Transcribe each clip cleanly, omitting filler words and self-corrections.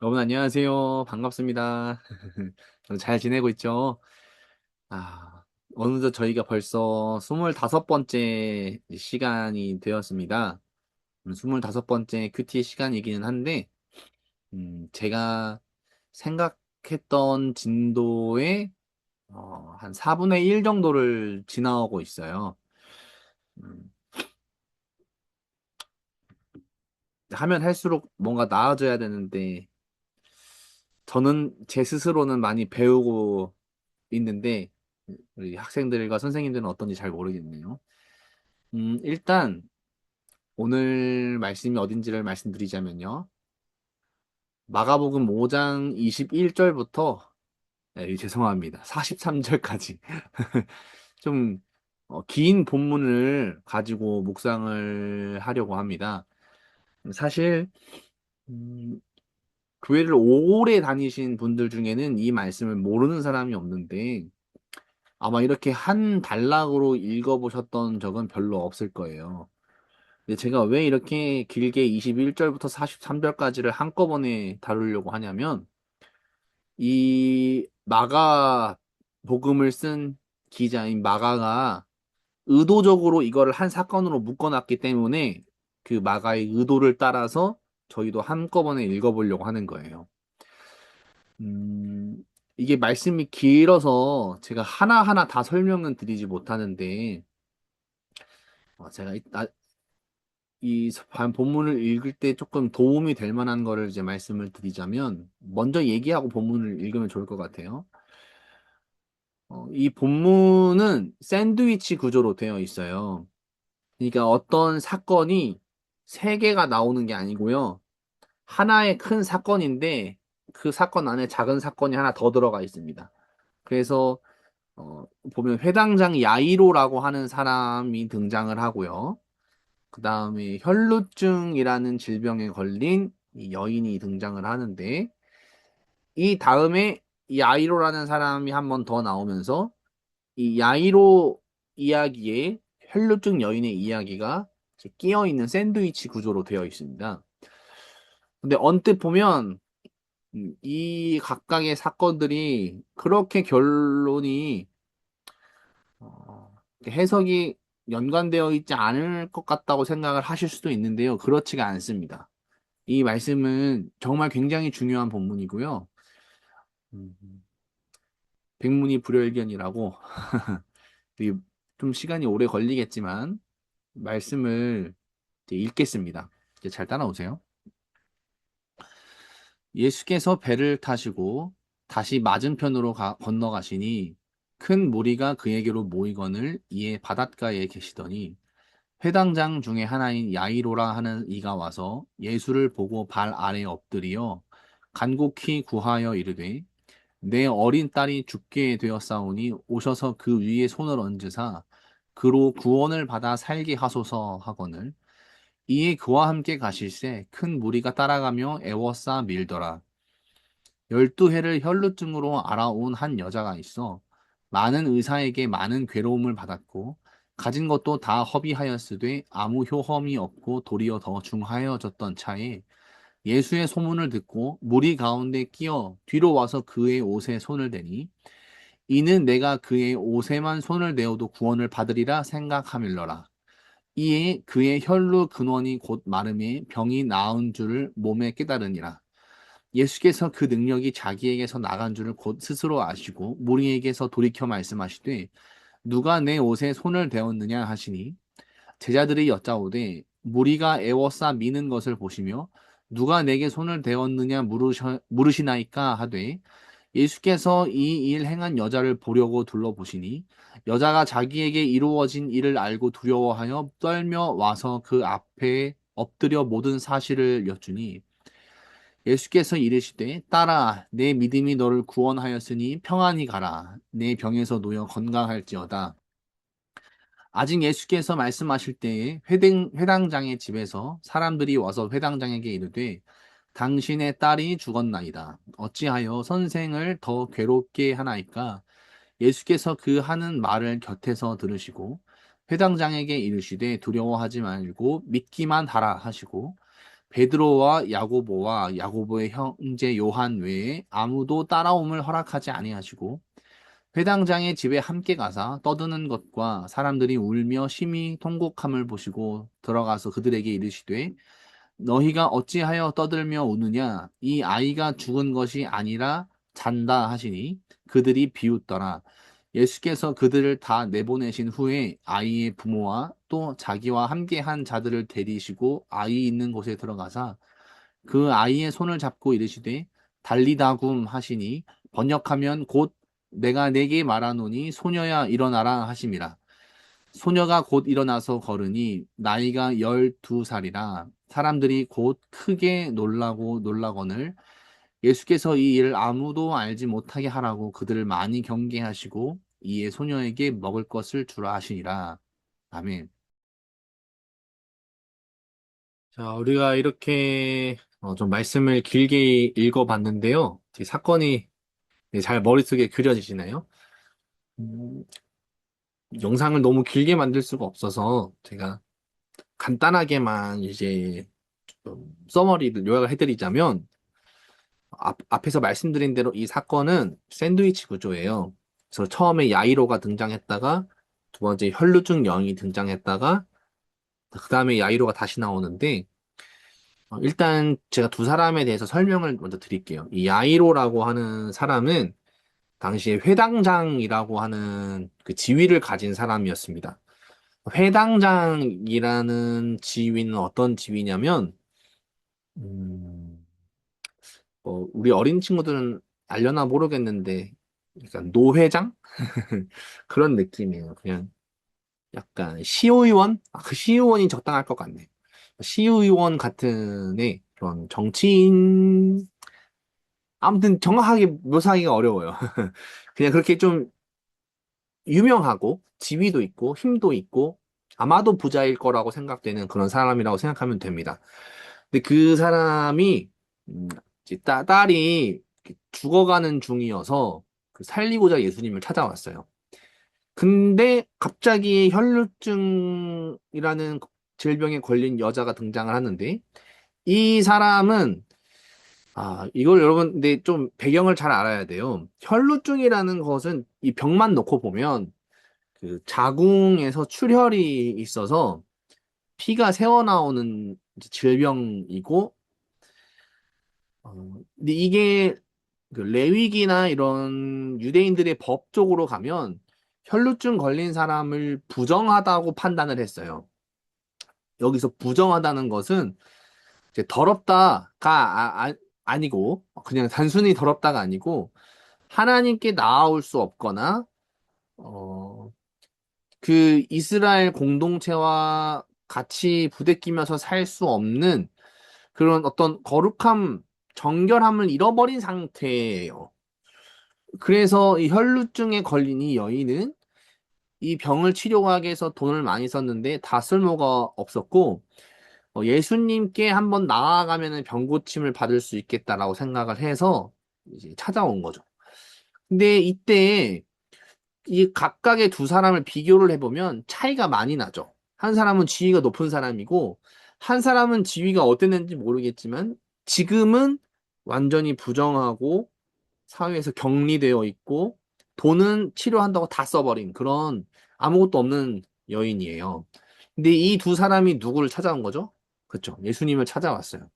여러분 안녕하세요. 반갑습니다. 잘 지내고 있죠? 아, 어느덧 저희가 벌써 25번째 시간이 되었습니다. 25번째 큐티 시간이기는 한데, 제가 생각했던 진도의 한 4분의 1 정도를 지나오고 있어요. 음, 하면 할수록 뭔가 나아져야 되는데, 저는 제 스스로는 많이 배우고 있는데, 우리 학생들과 선생님들은 어떤지 잘 모르겠네요. 일단, 오늘 말씀이 어딘지를 말씀드리자면요. 마가복음 5장 21절부터, 네, 죄송합니다. 43절까지. 좀, 긴 본문을 가지고 묵상을 하려고 합니다. 사실, 음, 교회를 오래 다니신 분들 중에는 이 말씀을 모르는 사람이 없는데, 아마 이렇게 한 단락으로 읽어보셨던 적은 별로 없을 거예요. 근데 제가 왜 이렇게 길게 21절부터 43절까지를 한꺼번에 다루려고 하냐면, 이 마가 복음을 쓴 기자인 마가가 의도적으로 이거를 한 사건으로 묶어놨기 때문에 그 마가의 의도를 따라서 저희도 한꺼번에 읽어보려고 하는 거예요. 음, 이게 말씀이 길어서 제가 하나하나 다 설명은 드리지 못하는데, 제가 이 본문을 읽을 때 조금 도움이 될 만한 거를 이제 말씀을 드리자면, 먼저 얘기하고 본문을 읽으면 좋을 것 같아요. 이 본문은 샌드위치 구조로 되어 있어요. 그러니까 어떤 사건이 세 개가 나오는 게 아니고요. 하나의 큰 사건인데, 그 사건 안에 작은 사건이 하나 더 들어가 있습니다. 그래서, 보면 회당장 야이로라고 하는 사람이 등장을 하고요. 그 다음에 혈루증이라는 질병에 걸린 이 여인이 등장을 하는데, 이 다음에 이 야이로라는 사람이 한 번 더 나오면서, 이 야이로 이야기에 혈루증 여인의 이야기가 이제 끼어 있는 샌드위치 구조로 되어 있습니다. 근데 언뜻 보면 이 각각의 사건들이 그렇게 결론이 해석이 연관되어 있지 않을 것 같다고 생각을 하실 수도 있는데요. 그렇지가 않습니다. 이 말씀은 정말 굉장히 중요한 본문이고요. 음, 백문이 불여일견이라고 이 좀 시간이 오래 걸리겠지만 말씀을 이제 읽겠습니다. 이제 잘 따라오세요. 예수께서 배를 타시고 다시 맞은편으로 건너가시니 큰 무리가 그에게로 모이거늘 이에 바닷가에 계시더니 회당장 중에 하나인 야이로라 하는 이가 와서 예수를 보고 발 아래 엎드리어 간곡히 구하여 이르되 내 어린 딸이 죽게 되었사오니 오셔서 그 위에 손을 얹으사 그로 구원을 받아 살게 하소서 하거늘 이에 그와 함께 가실새 큰 무리가 따라가며 애워싸 밀더라. 12해를 혈루증으로 알아온 한 여자가 있어 많은 의사에게 많은 괴로움을 받았고 가진 것도 다 허비하였으되 아무 효험이 없고 도리어 더 중하여졌던 차에 예수의 소문을 듣고 무리 가운데 끼어 뒤로 와서 그의 옷에 손을 대니 이는 내가 그의 옷에만 손을 대어도 구원을 받으리라 생각하밀러라. 이에 그의 혈루 근원이 곧 마름에 병이 나은 줄을 몸에 깨달으니라. 예수께서 그 능력이 자기에게서 나간 줄을 곧 스스로 아시고 무리에게서 돌이켜 말씀하시되 누가 내 옷에 손을 대었느냐 하시니 제자들이 여짜오되 무리가 애워싸 미는 것을 보시며 누가 내게 손을 대었느냐 물으시나이까 하되 예수께서 이 일 행한 여자를 보려고 둘러보시니 여자가 자기에게 이루어진 일을 알고 두려워하여 떨며 와서 그 앞에 엎드려 모든 사실을 여쭈니 예수께서 이르시되 딸아 내 믿음이 너를 구원하였으니 평안히 가라 내 병에서 놓여 건강할지어다. 아직 예수께서 말씀하실 때에 회당장의 집에서 사람들이 와서 회당장에게 이르되 당신의 딸이 죽었나이다. 어찌하여 선생을 더 괴롭게 하나이까? 예수께서 그 하는 말을 곁에서 들으시고 회당장에게 이르시되 두려워하지 말고 믿기만 하라 하시고 베드로와 야고보와 야고보의 형제 요한 외에 아무도 따라옴을 허락하지 아니하시고 회당장의 집에 함께 가사 떠드는 것과 사람들이 울며 심히 통곡함을 보시고 들어가서 그들에게 이르시되 너희가 어찌하여 떠들며 우느냐 이 아이가 죽은 것이 아니라 잔다 하시니 그들이 비웃더라. 예수께서 그들을 다 내보내신 후에 아이의 부모와 또 자기와 함께 한 자들을 데리시고 아이 있는 곳에 들어가사 그 아이의 손을 잡고 이르시되 달리다굼 하시니 번역하면 곧 내가 네게 말하노니 소녀야 일어나라 하심이라. 소녀가 곧 일어나서 걸으니 나이가 12살이라 사람들이 곧 크게 놀라고 놀라거늘 예수께서 이 일을 아무도 알지 못하게 하라고 그들을 많이 경계하시고 이에 소녀에게 먹을 것을 주라 하시니라. 아멘. 자, 우리가 이렇게 좀 말씀을 길게 읽어봤는데요. 이 사건이 잘 머릿속에 그려지시나요? 음, 영상을 너무 길게 만들 수가 없어서 제가 간단하게만 이제 좀 서머리를 요약을 해드리자면 앞에서 말씀드린 대로 이 사건은 샌드위치 구조예요. 그래서 처음에 야이로가 등장했다가 두 번째 혈루증 여인이 등장했다가 그 다음에 야이로가 다시 나오는데 일단 제가 두 사람에 대해서 설명을 먼저 드릴게요. 이 야이로라고 하는 사람은 당시에 회당장이라고 하는 그 지위를 가진 사람이었습니다. 회당장이라는 지위는 어떤 지위냐면 음, 우리 어린 친구들은 알려나 모르겠는데 약간 노회장? 그런 느낌이에요. 그냥 약간 시의원? 그 시의원이 적당할 것 같네. 시의원 같은 애 그런 정치인 아무튼 정확하게 묘사하기가 어려워요. 그냥 그렇게 좀 유명하고 지위도 있고 힘도 있고 아마도 부자일 거라고 생각되는 그런 사람이라고 생각하면 됩니다. 근데 그 사람이 이제 딸이 죽어가는 중이어서 그 살리고자 예수님을 찾아왔어요. 근데 갑자기 혈루증이라는 질병에 걸린 여자가 등장을 하는데 이 사람은 이걸 여러분 근데 좀 배경을 잘 알아야 돼요. 혈루증이라는 것은 이 병만 놓고 보면 그 자궁에서 출혈이 있어서 피가 새어나오는 이제 질병이고 근데 이게 그 레위기나 이런 유대인들의 법 쪽으로 가면 혈루증 걸린 사람을 부정하다고 판단을 했어요. 여기서 부정하다는 것은 이제 더럽다가 아니고 그냥 단순히 더럽다가 아니고 하나님께 나아올 수 없거나 어, 그 이스라엘 공동체와 같이 부대끼면서 살 수 없는 그런 어떤 거룩함, 정결함을 잃어버린 상태예요. 그래서 이 혈루증에 걸린 이 여인은 이 병을 치료하기 위해서 돈을 많이 썼는데 다 쓸모가 없었고 예수님께 한번 나아가면 병 고침을 받을 수 있겠다라고 생각을 해서 이제 찾아온 거죠. 근데 이때 이 각각의 두 사람을 비교를 해보면 차이가 많이 나죠. 한 사람은 지위가 높은 사람이고 한 사람은 지위가 어땠는지 모르겠지만 지금은 완전히 부정하고 사회에서 격리되어 있고 돈은 치료한다고 다 써버린 그런 아무것도 없는 여인이에요. 근데 이 두 사람이 누구를 찾아온 거죠? 그쵸. 예수님을 찾아왔어요.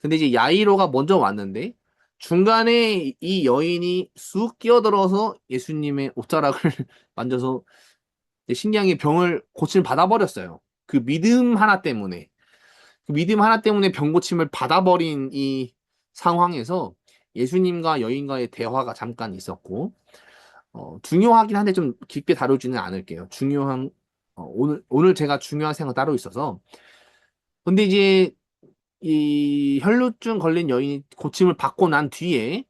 근데 이제 야이로가 먼저 왔는데 중간에 이 여인이 쑥 끼어들어서 예수님의 옷자락을 만져서 신기하게 병을 고침을 받아버렸어요. 그 믿음 하나 때문에. 그 믿음 하나 때문에 병 고침을 받아버린 이 상황에서 예수님과 여인과의 대화가 잠깐 있었고, 중요하긴 한데 좀 깊게 다루지는 않을게요. 오늘 제가 중요한 생각 따로 있어서. 근데 이제 이 혈루증 걸린 여인이 고침을 받고 난 뒤에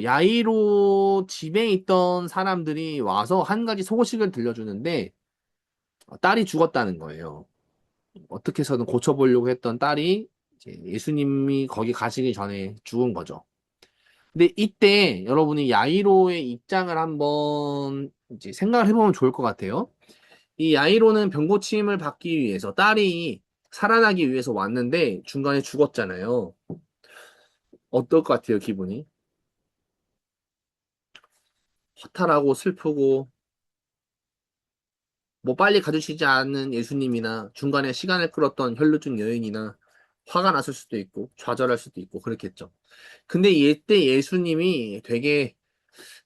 야이로 집에 있던 사람들이 와서 한 가지 소식을 들려주는데 딸이 죽었다는 거예요. 어떻게 해서든 고쳐보려고 했던 딸이 이제 예수님이 거기 가시기 전에 죽은 거죠. 근데 이때 여러분이 야이로의 입장을 한번 이제 생각을 해보면 좋을 것 같아요. 이 야이로는 병고침을 받기 위해서 딸이 살아나기 위해서 왔는데 중간에 죽었잖아요. 어떨 것 같아요, 기분이? 허탈하고 슬프고 뭐 빨리 가주시지 않는 예수님이나 중간에 시간을 끌었던 혈루증 여인이나 화가 났을 수도 있고 좌절할 수도 있고 그렇겠죠. 근데 이때 예수님이 되게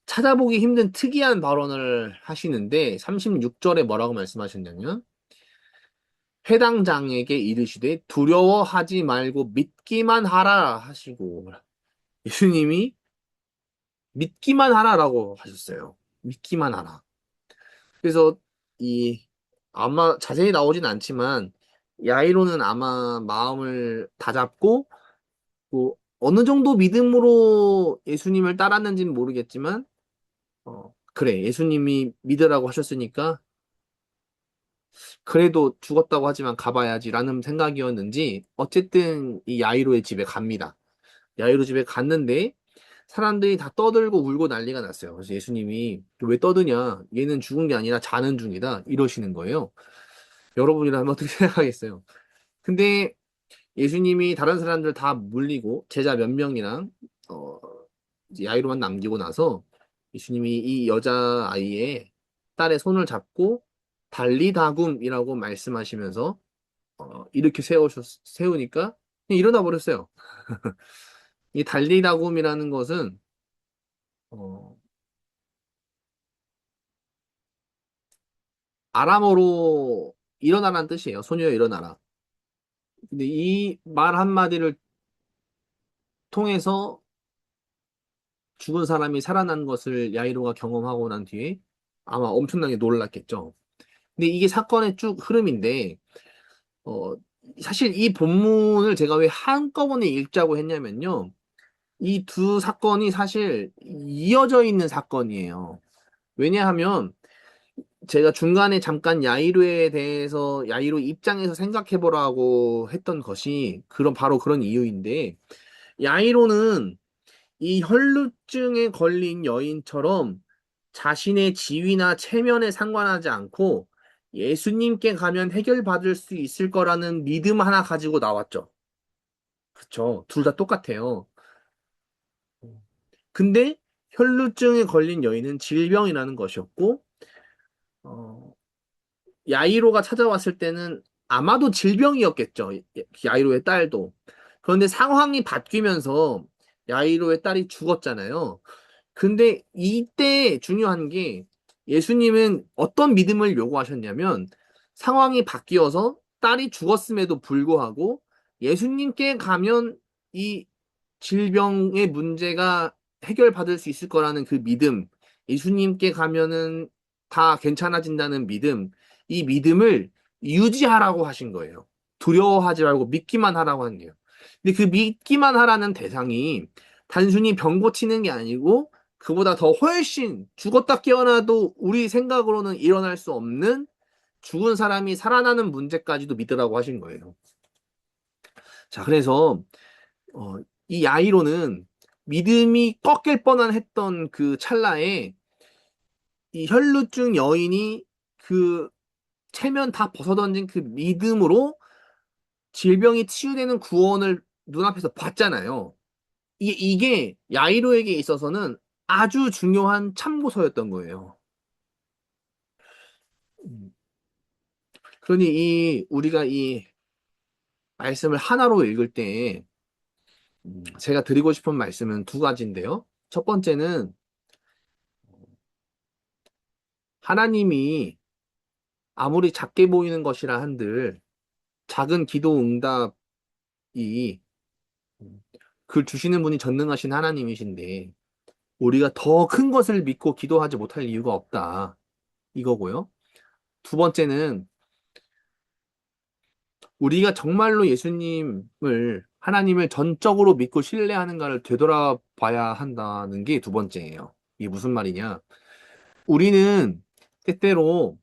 찾아보기 힘든 특이한 발언을 하시는데 36절에 뭐라고 말씀하셨냐면 회당장에게 이르시되 두려워하지 말고 믿기만 하라 하시고 예수님이 믿기만 하라라고 하셨어요. 믿기만 하라. 그래서 이 아마 자세히 나오진 않지만 야이로는 아마 마음을 다잡고 뭐 어느 정도 믿음으로 예수님을 따랐는지는 모르겠지만 그래 예수님이 믿으라고 하셨으니까 그래도 죽었다고 하지만 가봐야지라는 생각이었는지 어쨌든 이 야이로의 집에 갑니다. 야이로 집에 갔는데 사람들이 다 떠들고 울고 난리가 났어요. 그래서 예수님이 왜 떠드냐? 얘는 죽은 게 아니라 자는 중이다. 이러시는 거예요. 여러분이라면 어떻게 생각하겠어요? 근데 예수님이 다른 사람들 다 물리고 제자 몇 명이랑 어, 이제 야이로만 남기고 나서 예수님이 이 여자아이의 딸의 손을 잡고 달리다굼이라고 말씀하시면서 이렇게 세우니까 그냥 일어나 버렸어요. 이 달리다굼이라는 것은 어, 아람어로 일어나라는 뜻이에요. 소녀여 일어나라. 근데 이 말 한마디를 통해서 죽은 사람이 살아난 것을 야이로가 경험하고 난 뒤에 아마 엄청나게 놀랐겠죠. 근데 이게 사건의 쭉 흐름인데, 어, 사실 이 본문을 제가 왜 한꺼번에 읽자고 했냐면요. 이 두 사건이 사실 이어져 있는 사건이에요. 왜냐하면 제가 중간에 잠깐 야이로에 대해서 야이로 입장에서 생각해 보라고 했던 것이 그런 바로 그런 이유인데 야이로는 이 혈루증에 걸린 여인처럼 자신의 지위나 체면에 상관하지 않고 예수님께 가면 해결받을 수 있을 거라는 믿음 하나 가지고 나왔죠. 그쵸. 둘 다 똑같아요. 근데 혈루증에 걸린 여인은 질병이라는 것이었고, 어, 야이로가 찾아왔을 때는 아마도 질병이었겠죠. 야이로의 딸도. 그런데 상황이 바뀌면서 야이로의 딸이 죽었잖아요. 근데 이때 중요한 게 예수님은 어떤 믿음을 요구하셨냐면 상황이 바뀌어서 딸이 죽었음에도 불구하고 예수님께 가면 이 질병의 문제가 해결받을 수 있을 거라는 그 믿음, 예수님께 가면은 다 괜찮아진다는 믿음, 이 믿음을 유지하라고 하신 거예요. 두려워하지 말고 믿기만 하라고 한 거예요. 근데 그 믿기만 하라는 대상이 단순히 병 고치는 게 아니고 그보다 더 훨씬 죽었다 깨어나도 우리 생각으로는 일어날 수 없는 죽은 사람이 살아나는 문제까지도 믿으라고 하신 거예요. 자, 그래서 어, 이 야이로는 믿음이 꺾일 뻔한 했던 그 찰나에 이 혈루증 여인이 그 체면 다 벗어던진 그 믿음으로 질병이 치유되는 구원을 눈앞에서 봤잖아요. 이게 야이로에게 있어서는 아주 중요한 참고서였던 거예요. 음. 그러니 우리가 이 말씀을 하나로 읽을 때 제가 드리고 싶은 말씀은 두 가지인데요. 첫 번째는 하나님이 아무리 작게 보이는 것이라 한들 작은 기도 응답이 그 주시는 분이 전능하신 하나님이신데 우리가 더 큰 것을 믿고 기도하지 못할 이유가 없다. 이거고요. 두 번째는 우리가 정말로 예수님을 하나님을 전적으로 믿고 신뢰하는가를 되돌아봐야 한다는 게 두 번째예요. 이게 무슨 말이냐? 우리는 때때로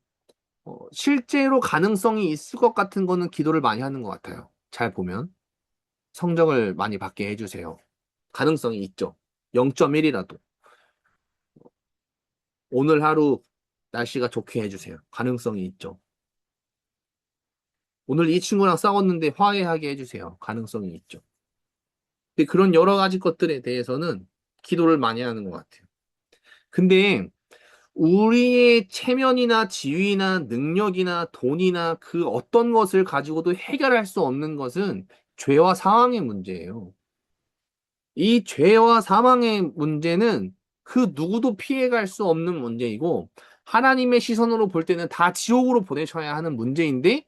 실제로 가능성이 있을 것 같은 거는 기도를 많이 하는 것 같아요. 잘 보면 성적을 많이 받게 해주세요. 가능성이 있죠. 0.1이라도. 오늘 하루 날씨가 좋게 해주세요. 가능성이 있죠. 오늘 이 친구랑 싸웠는데 화해하게 해주세요. 가능성이 있죠. 근데 그런 여러 가지 것들에 대해서는 기도를 많이 하는 것 같아요. 근데 우리의 체면이나 지위나 능력이나 돈이나 그 어떤 것을 가지고도 해결할 수 없는 것은 죄와 사망의 문제예요. 이 죄와 사망의 문제는 그 누구도 피해갈 수 없는 문제이고 하나님의 시선으로 볼 때는 다 지옥으로 보내셔야 하는 문제인데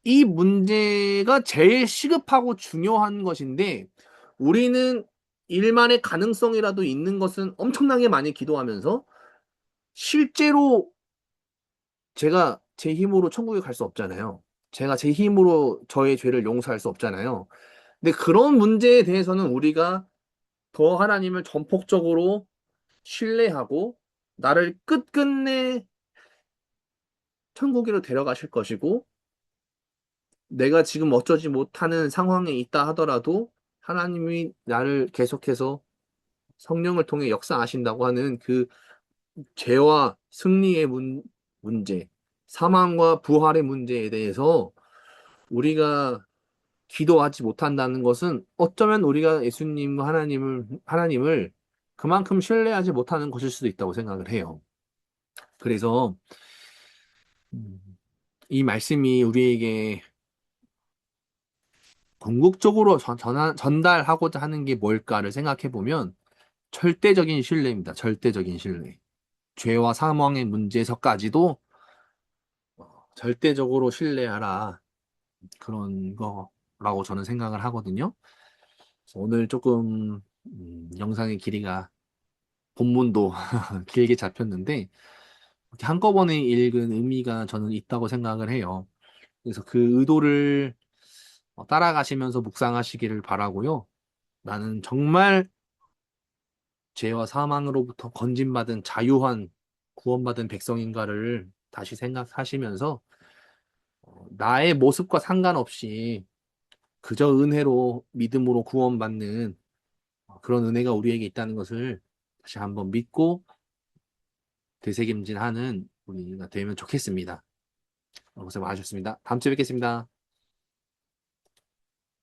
이 문제가 제일 시급하고 중요한 것인데 우리는 일만의 가능성이라도 있는 것은 엄청나게 많이 기도하면서 실제로 제가 제 힘으로 천국에 갈 수 없잖아요. 제가 제 힘으로 저의 죄를 용서할 수 없잖아요. 근데 그런 문제에 대해서는 우리가 더 하나님을 전폭적으로 신뢰하고 나를 끝끝내 천국으로 데려가실 것이고 내가 지금 어쩌지 못하는 상황에 있다 하더라도 하나님이 나를 계속해서 성령을 통해 역사하신다고 하는 그 죄와 승리의 문제, 사망과 부활의 문제에 대해서 우리가 기도하지 못한다는 것은 어쩌면 우리가 예수님과 하나님을 그만큼 신뢰하지 못하는 것일 수도 있다고 생각을 해요. 그래서 음, 이 말씀이 우리에게 궁극적으로 전달하고자 하는 게 뭘까를 생각해 보면 절대적인 신뢰입니다. 절대적인 신뢰. 죄와 사망의 문제에서까지도 절대적으로 신뢰하라. 그런 거라고 저는 생각을 하거든요. 그래서 오늘 조금 영상의 길이가 본문도 길게 잡혔는데 이렇게 한꺼번에 읽은 의미가 저는 있다고 생각을 해요. 그래서 그 의도를 따라가시면서 묵상하시기를 바라고요. 나는 정말 죄와 사망으로부터 건진받은 자유한 구원받은 백성인가를 다시 생각하시면서 나의 모습과 상관없이 그저 은혜로 믿음으로 구원받는 그런 은혜가 우리에게 있다는 것을 다시 한번 믿고 되새김질하는 우리가 되면 좋겠습니다. 고생 많으셨습니다. 다음 주에 뵙겠습니다.